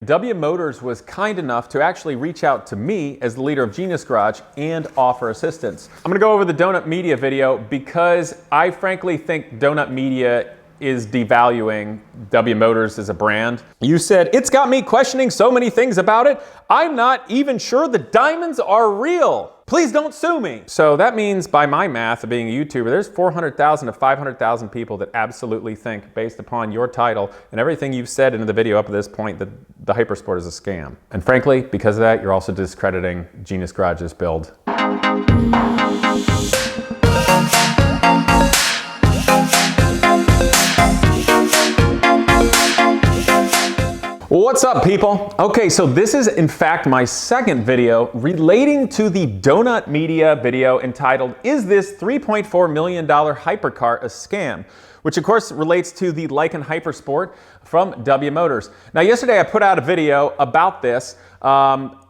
W Motors was kind enough to actually reach out to me as the leader of Genius Garage and offer assistance. I'm gonna go over the Donut Media video because I frankly think Donut Media is devaluing W Motors as a brand. You said, it's got me questioning so many things about it. I'm not even sure the diamonds are real. Please don't sue me. So that means by my math of being a YouTuber, there's 400,000 to 500,000 people that absolutely think, based upon your title and everything you've said in the video up to this point, that the Hypersport is a scam. And frankly, because of that, you're also discrediting Genius Garage's build. What's up, people? Okay, so this is in fact my second video relating to the Donut Media video entitled, Is This $3.4 Million Hypercar a Scam? Which of course relates to the Lykan Hypersport from W Motors. Now yesterday I put out a video about this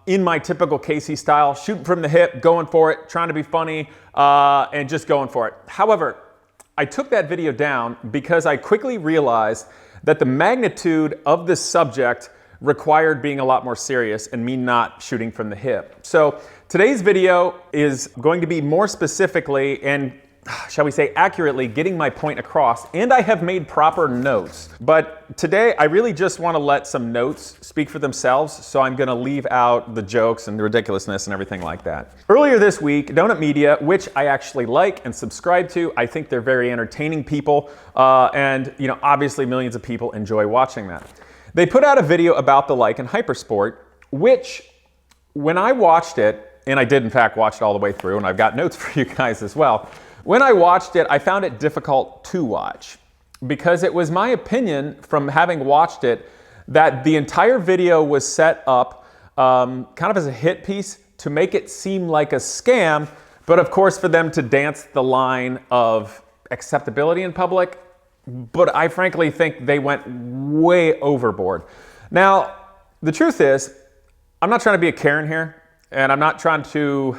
in my typical Casey style, shooting from the hip, going for it, trying to be funny, and just going for it. However, I took that video down because I quickly realized that the magnitude of this subject required being a lot more serious and me not shooting from the hip. So today's video is going to be more specifically and, shall we say, accurately getting my point across, and I have made proper notes. But today I really just want to let some notes speak for themselves, so I'm going to leave out the jokes and the ridiculousness and everything like that. Earlier this week, Donut Media, which I actually like and subscribe to, I think they're very entertaining people, and obviously millions of people enjoy watching that. They put out a video about the Lykan Hypersport, which when I watched it, and I did in fact watch it all the way through, and I've got notes for you guys as well. When I watched it, I found it difficult to watch because it was my opinion from having watched it that the entire video was set up kind of as a hit piece to make it seem like a scam, but of course for them to dance the line of acceptability in public. But I frankly think they went way overboard. Now, the truth is, I'm not trying to be a Karen here, and I'm not trying to,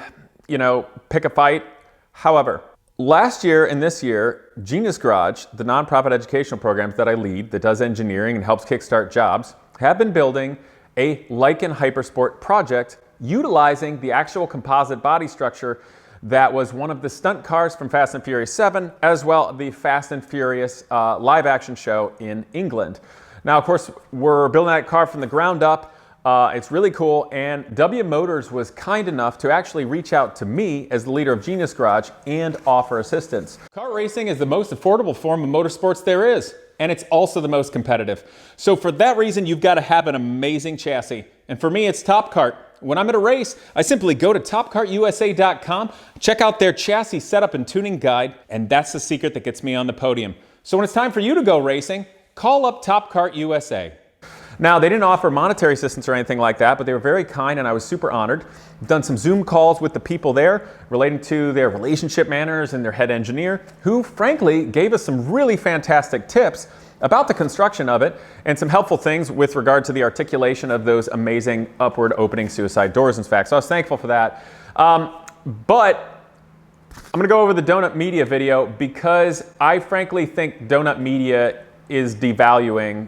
pick a fight. However, last year and this year, Genius Garage, the nonprofit educational programs that I lead that does engineering and helps kickstart jobs, have been building a Lykan Hypersport project utilizing the actual composite body structure that was one of the stunt cars from Fast and Furious 7, as well as the Fast and Furious live action show in England. Now, of course, we're building that car from the ground up. It's really cool, and W Motors was kind enough to actually reach out to me as the leader of Genius Garage and offer assistance. Car racing is the most affordable form of motorsports there is, and it's also the most competitive. So for that reason, you've got to have an amazing chassis. And for me, it's TopKart. When I'm at a race, I simply go to TopKartUSA.com, check out their chassis setup and tuning guide, and that's the secret that gets me on the podium. So when it's time for you to go racing, call up TopKart USA. Now, they didn't offer monetary assistance or anything like that, but they were very kind and I was super honored. I've done some Zoom calls with the people there relating to their relationship managers and their head engineer, who frankly gave us some really fantastic tips about the construction of it and some helpful things with regard to the articulation of those amazing upward opening suicide doors, in fact. So I was thankful for that. But I'm gonna go over the Donut Media video because I frankly think Donut Media is devaluing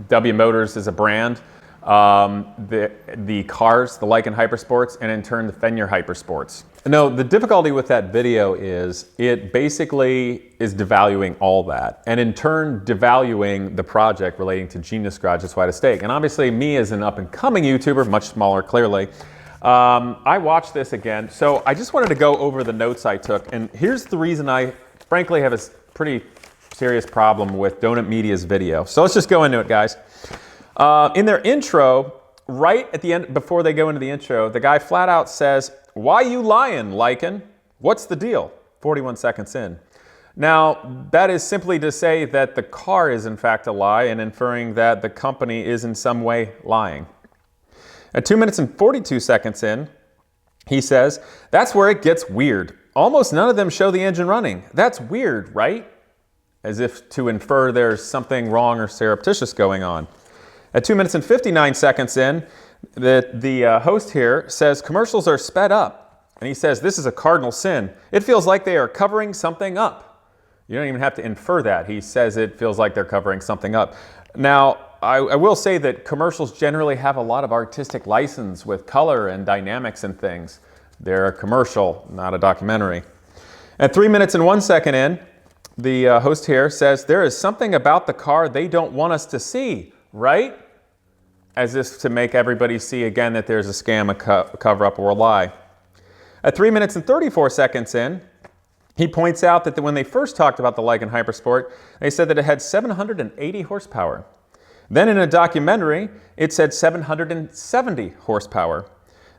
W Motors as a brand, the cars, the Lykan Hypersports, and in turn the Fenrir Hypersports. No, the difficulty with that video is it basically is devaluing all that, and in turn devaluing the project relating to Genius Garage's White Stake. And obviously me as an up-and-coming YouTuber, much smaller clearly, I watched this again, so I just wanted to go over the notes I took, and here's the reason I frankly have a pretty serious problem with Donut Media's video. So let's just go into it, guys. In their intro, right at the end, before they go into the intro, the guy flat out says, "Why you lying, Lykan? What's the deal?" 41 seconds in. Now, that is simply to say that the car is in fact a lie and inferring that the company is in some way lying. At 2 minutes and 42 seconds in, he says, "That's where it gets weird. Almost none of them show the engine running. That's weird, right?" As if to infer there's something wrong or surreptitious going on. At 2 minutes and 59 seconds in, the host here says commercials are sped up. And he says, "This is a cardinal sin. It feels like they are covering something up." You don't even have to infer that. He says it feels like they're covering something up. Now, I will say that commercials generally have a lot of artistic license with color and dynamics and things. They're a commercial, not a documentary. At 3 minutes and 1 second in, the host here says, there is something about the car they don't want us to see, right? As if to make everybody see again that there's a scam, a cover-up, or a lie. At 3 minutes and 34 seconds in, he points out that when they first talked about the Lykan Hypersport, they said that it had 780 horsepower. Then in a documentary, it said 770 horsepower.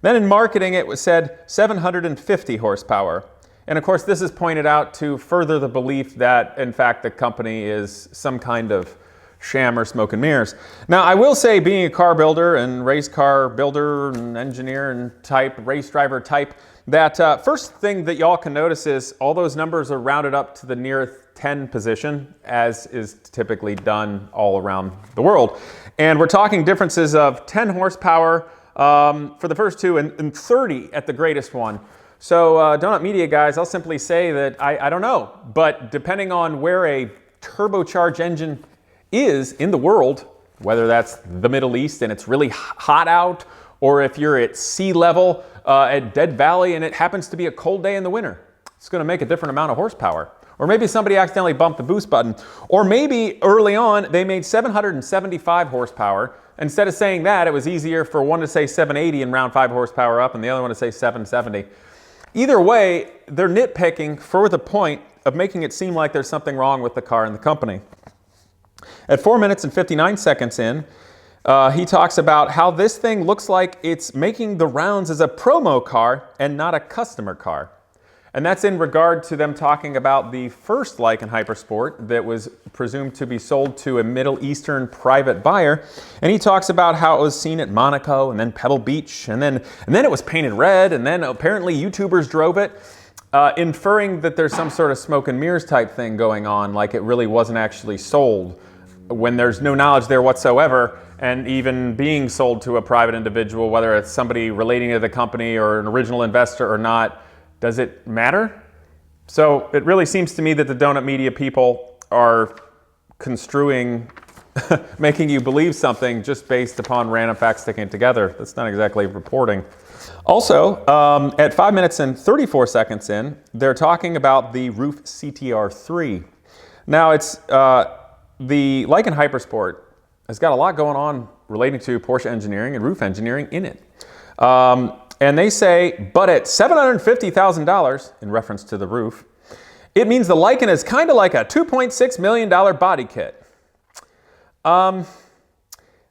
Then in marketing, it was said 750 horsepower. And of course, this is pointed out to further the belief that, in fact, the company is some kind of sham or smoke and mirrors. Now, I will say, being a car builder and race car builder and engineer and type, race driver type, that first thing that y'all can notice is all those numbers are rounded up to the nearest 10 position, as is typically done all around the world. And we're talking differences of 10 horsepower for the first two and 30 at the greatest one. So Donut Media guys, I'll simply say that I don't know, but depending on where a turbocharged engine is in the world, whether that's the Middle East and it's really hot out, or if you're at sea level at Dead Valley and it happens to be a cold day in the winter, it's going to make a different amount of horsepower. Or maybe somebody accidentally bumped the boost button. Or maybe early on they made 775 horsepower. Instead of saying that, it was easier for one to say 780 and round 5 horsepower up and the other one to say 770. Either way, they're nitpicking for the point of making it seem like there's something wrong with the car and the company. At 4 minutes and 59 seconds in, he talks about how this thing looks like it's making the rounds as a promo car and not a customer car. And that's in regard to them talking about the first Lykan Hypersport that was presumed to be sold to a Middle Eastern private buyer. And he talks about how it was seen at Monaco and then Pebble Beach and then it was painted red and then apparently YouTubers drove it, inferring that there's some sort of smoke and mirrors type thing going on, like it really wasn't actually sold, when there's no knowledge there whatsoever, and even being sold to a private individual, whether it's somebody relating to the company or an original investor or not. Does it matter? So it really seems to me that the Donut Media people are construing, making you believe something just based upon random facts sticking together. That's not exactly reporting. Also, at 5 minutes and 34 seconds in, they're talking about the Roof CTR3. Now, it's the Lykan Hypersport has got a lot going on relating to Porsche engineering and roof engineering in it. And they say, but at $750,000, in reference to the roof, it means the Lykan is kind of like a $2.6 million body kit.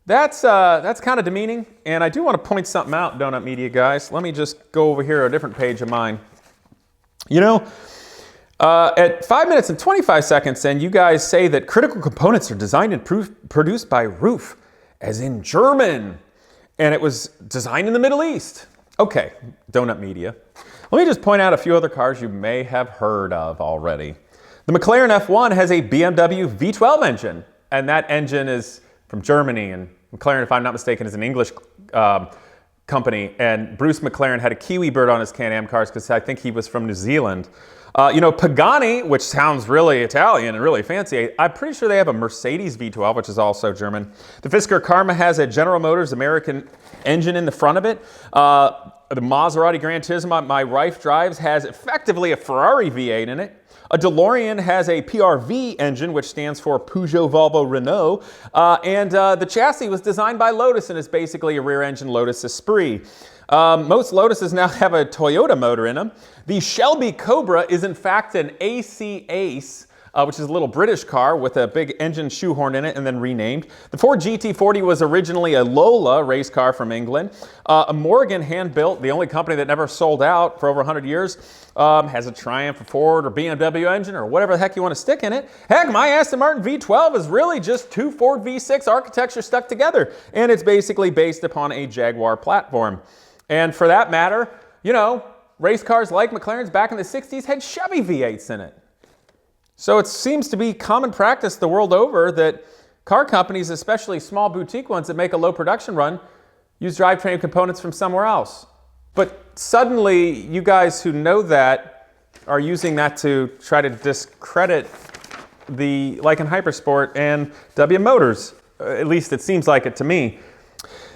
That's kind of demeaning, and I do want to point something out, Donut Media guys. Let me just go over here to a different page of mine. You know, at 5 minutes and 25 seconds in, you guys say that critical components are designed and produced by Roof, as in German, and it was designed in the Middle East. Okay, Donut Media. Let me just point out a few other cars you may have heard of already. The McLaren F1 has a BMW V12 engine, and that engine is from Germany, and McLaren, if I'm not mistaken, is an English company, and Bruce McLaren had a Kiwi bird on his Can-Am cars because I think he was from New Zealand. You know, Pagani, which sounds really Italian and really fancy, I'm pretty sure they have a Mercedes V12, which is also German. The Fisker Karma has a General Motors American engine in the front of it. The Maserati Gran Turismo my wife drives has effectively a Ferrari V8 in it. A DeLorean has a PRV engine, which stands for Peugeot Volvo Renault. And the chassis was designed by Lotus and is basically a rear-engine Lotus Esprit. Most Lotuses now have a Toyota motor in them. The Shelby Cobra is in fact an AC Ace, which is a little British car with a big engine shoehorn in it and then renamed. The Ford GT40 was originally a Lola race car from England. A Morgan hand-built, the only company that never sold out for over 100 years, has a Triumph or Ford or BMW engine or whatever the heck you want to stick in it. Heck, my Aston Martin V12 is really just two Ford V6 architecture stuck together, and it's basically based upon a Jaguar platform. And for that matter, you know, race cars like McLaren's back in the 60s had Chevy V8s in it. So it seems to be common practice the world over that car companies, especially small boutique ones that make a low production run, use drivetrain components from somewhere else. But suddenly, you guys who know that are using that to try to discredit the Lykan Hypersport and W Motors. At least it seems like it to me.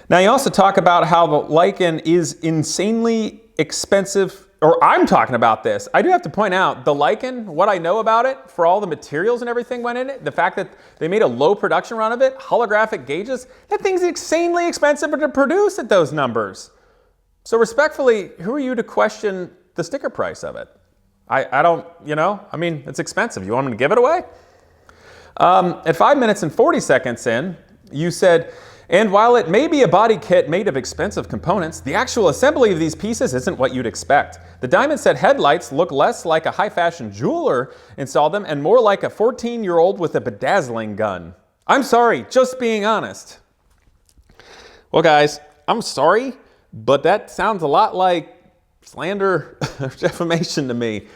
Now you also talk about how the Lykan is insanely expensive, or I'm talking about this. I do have to point out the Lykan, what I know about it, for all the materials and everything went in it, the fact that they made a low production run of it, holographic gauges, that thing's insanely expensive to produce at those numbers. So respectfully, who are you to question the sticker price of it? I don't, you know, I mean, it's expensive. You want me to give it away? At 5 minutes and 40 seconds in, you said, and while it may be a body kit made of expensive components, the actual assembly of these pieces isn't what you'd expect. The diamond set headlights look less like a high-fashion jeweler installed them and more like a 14-year-old with a bedazzling gun. I'm sorry, just being honest. Well, guys, I'm sorry, but that sounds a lot like slander or defamation to me,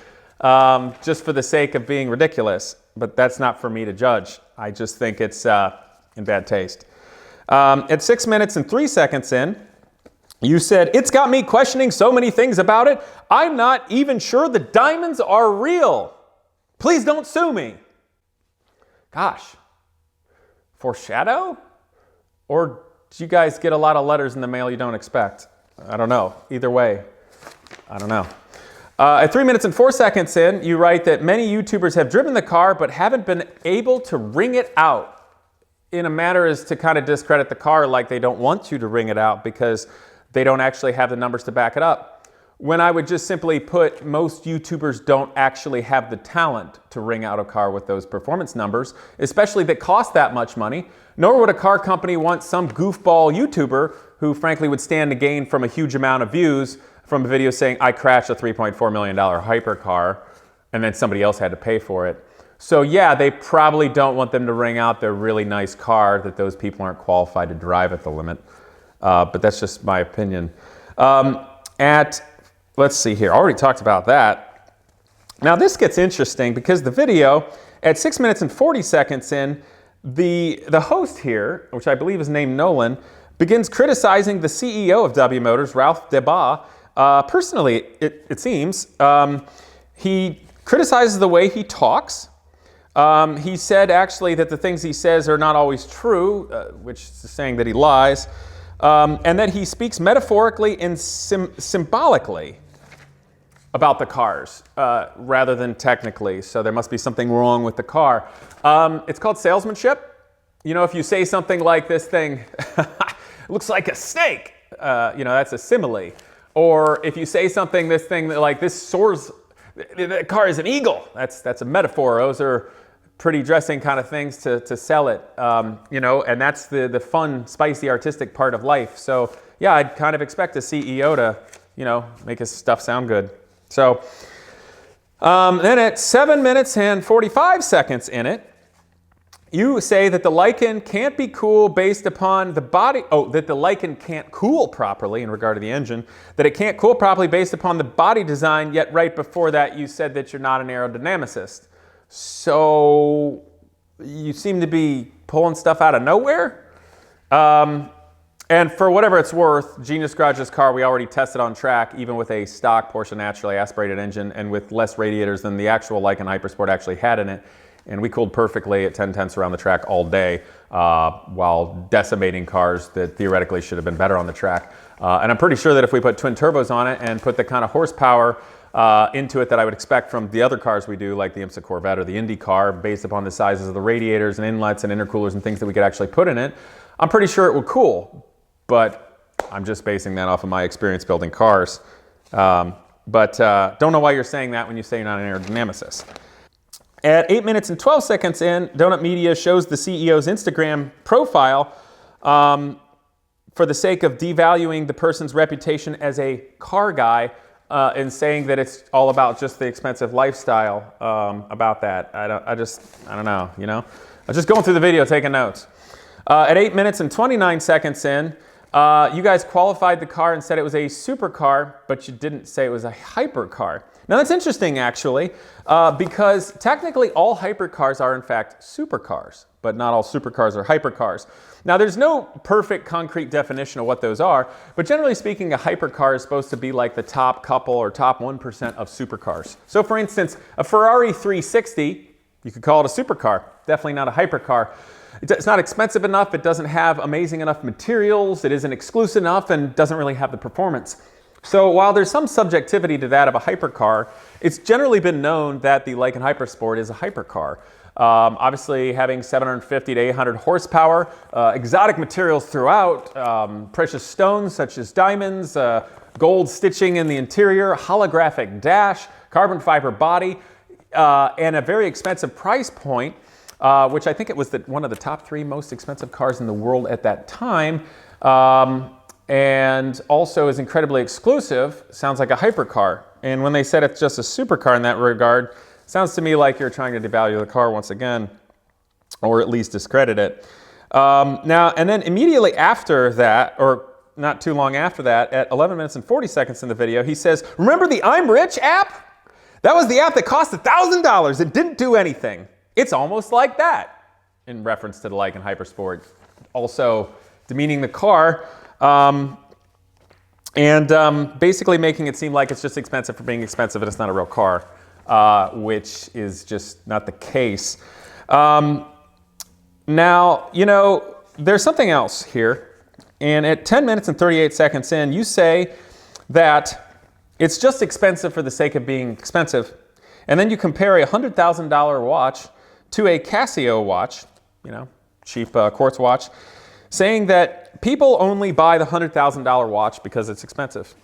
just for the sake of being ridiculous. But that's not for me to judge. I just think it's in bad taste. At 6 minutes and 3 seconds in, you said, it's got me questioning so many things about it, I'm not even sure the diamonds are real. Please don't sue me. Gosh, foreshadow? Or do you guys get a lot of letters in the mail you don't expect? I don't know. Either way, I don't know. At 3 minutes and 4 seconds in, you write that many YouTubers have driven the car but haven't been able to wring it out, in a manner as to kind of discredit the car, like they don't want you to wring it out because they don't actually have the numbers to back it up. When I would just simply put, most YouTubers don't actually have the talent to wring out a car with those performance numbers, especially that cost that much money, nor would a car company want some goofball YouTuber who frankly would stand to gain from a huge amount of views from a video saying, I crashed a $3.4 million hypercar, and then somebody else had to pay for it. So yeah, they probably don't want them to wring out their really nice car that those people aren't qualified to drive at the limit. But that's just my opinion. Let's see here, I already talked about that. Now this gets interesting because the video, at 6 minutes and 40 seconds in, the host here, which I believe is named Nolan, begins criticizing the CEO of W Motors, Ralph Deba. Personally, it seems. He criticizes the way he talks. He said actually that the things he says are not always true, which is saying that he lies, and that he speaks metaphorically and symbolically about the cars rather than technically. So there must be something wrong with the car. It's called salesmanship. You know, if you say something like this thing looks like a snake, you know, that's a simile. Or if you say something, this thing like this soars, the car is an eagle. That's a metaphor. Those are pretty dressing kind of things to sell it, you know, and that's the fun, spicy, artistic part of life. So yeah, I'd kind of expect a CEO to, you know, make his stuff sound good. So then at 7 minutes and 45 seconds in it, you say that the Lykan can't be cool based upon the body, that the Lykan can't cool properly in regard to the engine, that it can't cool properly based upon the body design, yet right before that you said that you're not an aerodynamicist. So you seem to be pulling stuff out of nowhere. And for whatever it's worth, Genius Garage's car, we already tested on track, even with a stock Porsche naturally aspirated engine and with less radiators than the actual Lykan Hypersport actually had in it. And we cooled perfectly at 10 tenths around the track all day while decimating cars that theoretically should have been better on the track. And I'm pretty sure that if we put twin turbos on it and put the kind of horsepower into it that I would expect from the other cars we do, like the IMSA Corvette or the Indy car, based upon the sizes of the radiators and inlets and intercoolers and things that we could actually put in it, I'm pretty sure it would cool. But I'm just basing that off of my experience building cars. Don't know why you're saying that when you say you're not an aerodynamicist. At 8 minutes and 12 seconds in, Donut Media shows the CEO's Instagram profile for the sake of devaluing the person's reputation as a car guy and saying that it's all about just the expensive lifestyle about that. I don't know, you know? I'm just going through the video taking notes. At 8 minutes and 29 seconds in, you guys qualified the car and said it was a supercar, but you didn't say it was a hypercar. Now that's interesting actually, because technically all hypercars are in fact supercars, but not all supercars are hypercars. Now there's no perfect concrete definition of what those are, but generally speaking a hypercar is supposed to be like the top couple or top 1% of supercars. So for instance, a Ferrari 360, you could call it a supercar, definitely not a hypercar. It's not expensive enough, it doesn't have amazing enough materials, it isn't exclusive enough, and doesn't really have the performance. So while there's some subjectivity to that of a hypercar, it's generally been known that the Lykan Hypersport is a hypercar. Obviously having 750 to 800 horsepower, exotic materials throughout, precious stones such as diamonds, gold stitching in the interior, holographic dash, carbon fiber body, and a very expensive price point, which I think it was one of the top 3 most expensive cars in the world at that time. And also is incredibly exclusive, sounds like a hypercar. And when they said it's just a supercar in that regard, sounds to me like you're trying to devalue the car once again, or at least discredit it. Now, and then immediately after that, or not too long after that, at 11 minutes and 40 seconds in the video, he says, remember the I'm Rich app? That was the app that cost $1,000. It didn't do anything. It's almost like that, in reference to the Lykan Hypersport. Also demeaning the car. Basically making it seem like it's just expensive for being expensive and it's not a real car, which is just not the case. Now, you know, there's something else here. And at 10 minutes and 38 seconds in, you say that it's just expensive for the sake of being expensive. And then you compare a $100,000 watch to a Casio watch, you know, cheap quartz watch, saying that people only buy the $100,000 watch because it's expensive.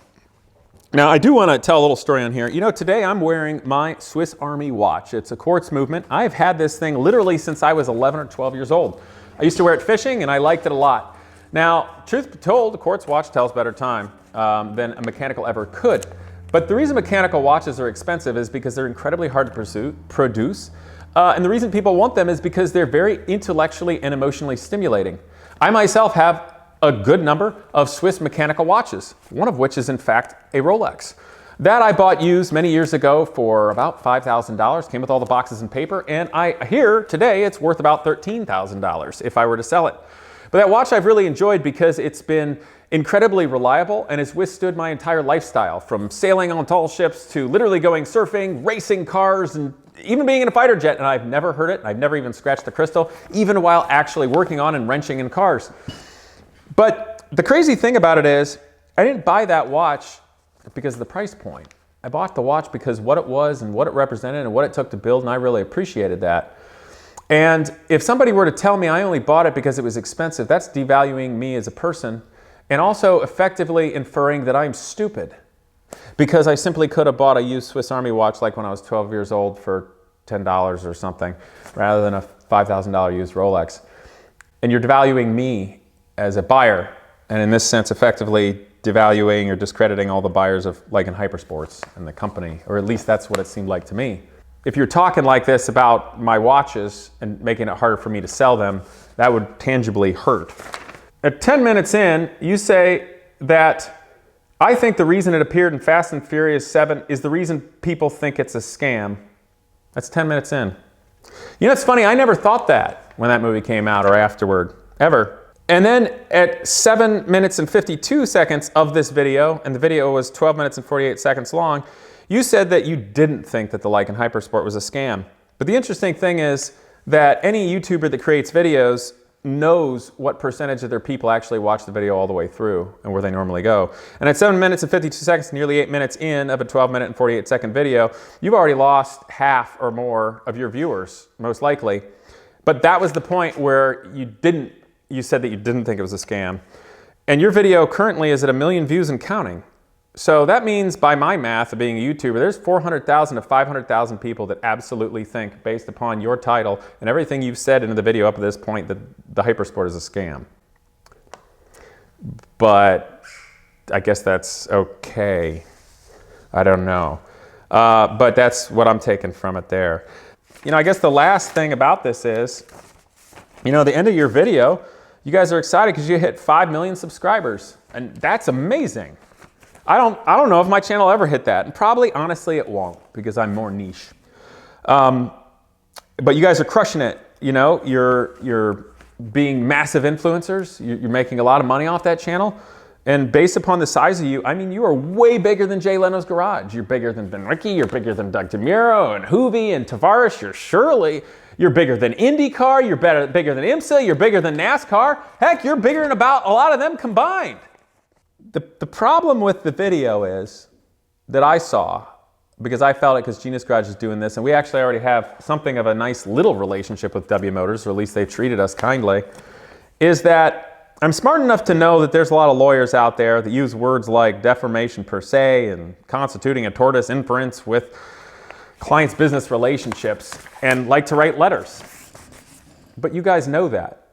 Now, I do want to tell a little story on here. You know, today I'm wearing my Swiss Army watch. It's a quartz movement. I've had this thing literally since I was 11 or 12 years old. I used to wear it fishing and I liked it a lot. Now, truth be told, a quartz watch tells better time than a mechanical ever could. But the reason mechanical watches are expensive is because they're incredibly hard to produce. And the reason people want them is because they're very intellectually and emotionally stimulating. I myself have a good number of Swiss mechanical watches, one of which is in fact a Rolex. That I bought used many years ago for about $5,000, came with all the boxes and paper, and I hear today it's worth about $13,000 if I were to sell it. But that watch I've really enjoyed because it's been incredibly reliable and has withstood my entire lifestyle, from sailing on tall ships to literally going surfing, racing cars, and even being in a fighter jet, and I've never hurt it. I've never even scratched the crystal, even while actually working on and wrenching in cars. But the crazy thing about it is, I didn't buy that watch because of the price point. I bought the watch because what it was and what it represented and what it took to build, and I really appreciated that. And if somebody were to tell me I only bought it because it was expensive, that's devaluing me as a person, and also effectively inferring that I'm stupid. Because I simply could have bought a used Swiss Army watch like when I was 12 years old for $10 or something, rather than a $5,000 used Rolex. And you're devaluing me as a buyer, and in this sense effectively devaluing or discrediting all the buyers of Lykan Hypersports and the company, or at least that's what it seemed like to me. If you're talking like this about my watches and making it harder for me to sell them, that would tangibly hurt. At 10 minutes in, you say that I think the reason it appeared in Fast and Furious 7 is the reason people think it's a scam. That's 10 minutes in. You know, it's funny, I never thought that when that movie came out or afterward, ever. And then at 7 minutes and 52 seconds of this video, and the video was 12 minutes and 48 seconds long, you said that you didn't think that the Lykan Hypersport was a scam. But the interesting thing is that any YouTuber that creates videos knows what percentage of their people actually watch the video all the way through and where they normally go. And at 7 minutes and 52 seconds, nearly 8 minutes in of a 12-minute and 48-second video, you've already lost half or more of your viewers, most likely. But that was the point where you said that you didn't think it was a scam. And your video currently is at 1 million views and counting. So that means, by my math of being a YouTuber, there's 400,000 to 500,000 people that absolutely think, based upon your title and everything you've said in the video up to this point, that the Hypersport is a scam. But I guess that's okay. I don't know. But that's what I'm taking from it there. You know, I guess the last thing about this is, you know, the end of your video, you guys are excited because you hit 5 million subscribers. And that's amazing. I don't know if my channel ever hit that, and probably, honestly, it won't, because I'm more niche. But you guys are crushing it. You know, you're being massive influencers. You're making a lot of money off that channel, and based upon the size of you, I mean, you are way bigger than Jay Leno's Garage. You're bigger than Ben Ricky. You're bigger than Doug DeMuro and Hoovy and Tavares. You're surely, You're bigger than IndyCar, you're bigger than IMSA, you're bigger than NASCAR. Heck, you're bigger than about a lot of them combined. The problem with the video is that I saw, because I felt it because Genius Garage is doing this, and we actually already have something of a nice little relationship with W Motors, or at least they've treated us kindly, is that I'm smart enough to know that there's a lot of lawyers out there that use words like deformation per se and constituting a tortious inference with clients' business relationships and like to write letters. But you guys know that.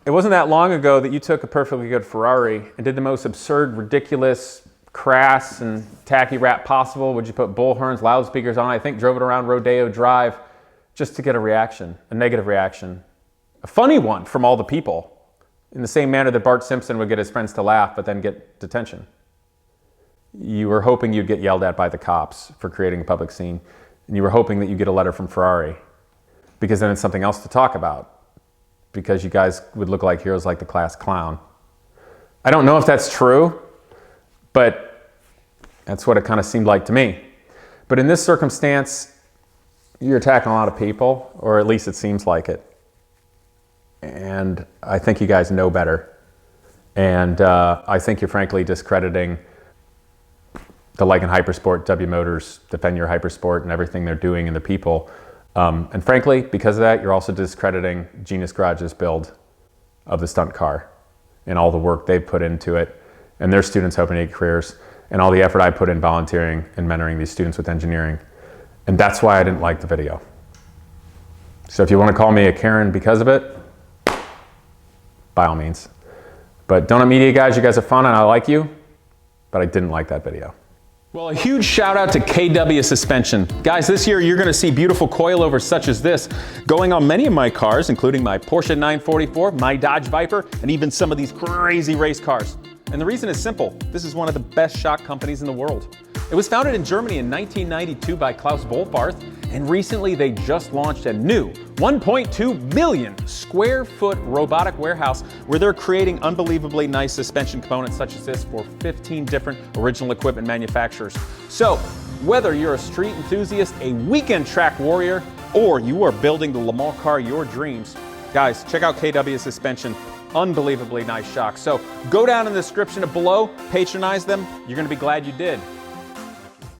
It wasn't that long ago that you took a perfectly good Ferrari and did the most absurd, ridiculous, crass, and tacky rap possible. Would you put bullhorns, loudspeakers on? I think drove it around Rodeo Drive just to get a reaction, a negative reaction. A funny one from all the people, in the same manner that Bart Simpson would get his friends to laugh but then get detention. You were hoping you'd get yelled at by the cops for creating a public scene, and you were hoping that you'd get a letter from Ferrari, because then it's something else to talk about, because you guys would look like heroes like the class clown. I don't know if that's true, but that's what it kind of seemed like to me. But in this circumstance, you're attacking a lot of people, or at least it seems like it. And I think you guys know better. And I think you're frankly discrediting the Lykan Hypersport, W Motors, Defend Your Hypersport, and everything they're doing and the people. And frankly, because of that, you're also discrediting Genius Garage's build of the stunt car and all the work they've put into it, and their students hoping to get careers, and all the effort I put in volunteering and mentoring these students with engineering. And that's why I didn't like the video. So if you want to call me a Karen because of it, by all means. But Donut Media guys, you guys are fun and I like you, but I didn't like that video. Well, a huge shout out to KW Suspension. Guys, this year you're gonna see beautiful coilovers such as this going on many of my cars, including my Porsche 944, my Dodge Viper, and even some of these crazy race cars. And the reason is simple. This is one of the best shock companies in the world. It was founded in Germany in 1992 by Klaus Wohlfarth, and recently they just launched a new 1.2 million square foot robotic warehouse where they're creating unbelievably nice suspension components such as this for 15 different original equipment manufacturers. So whether you're a street enthusiast, a weekend track warrior, or you are building the Le Mans car of your dreams, guys, check out KW Suspension. Unbelievably nice shocks. So go down in the description below, patronize them. You're gonna be glad you did.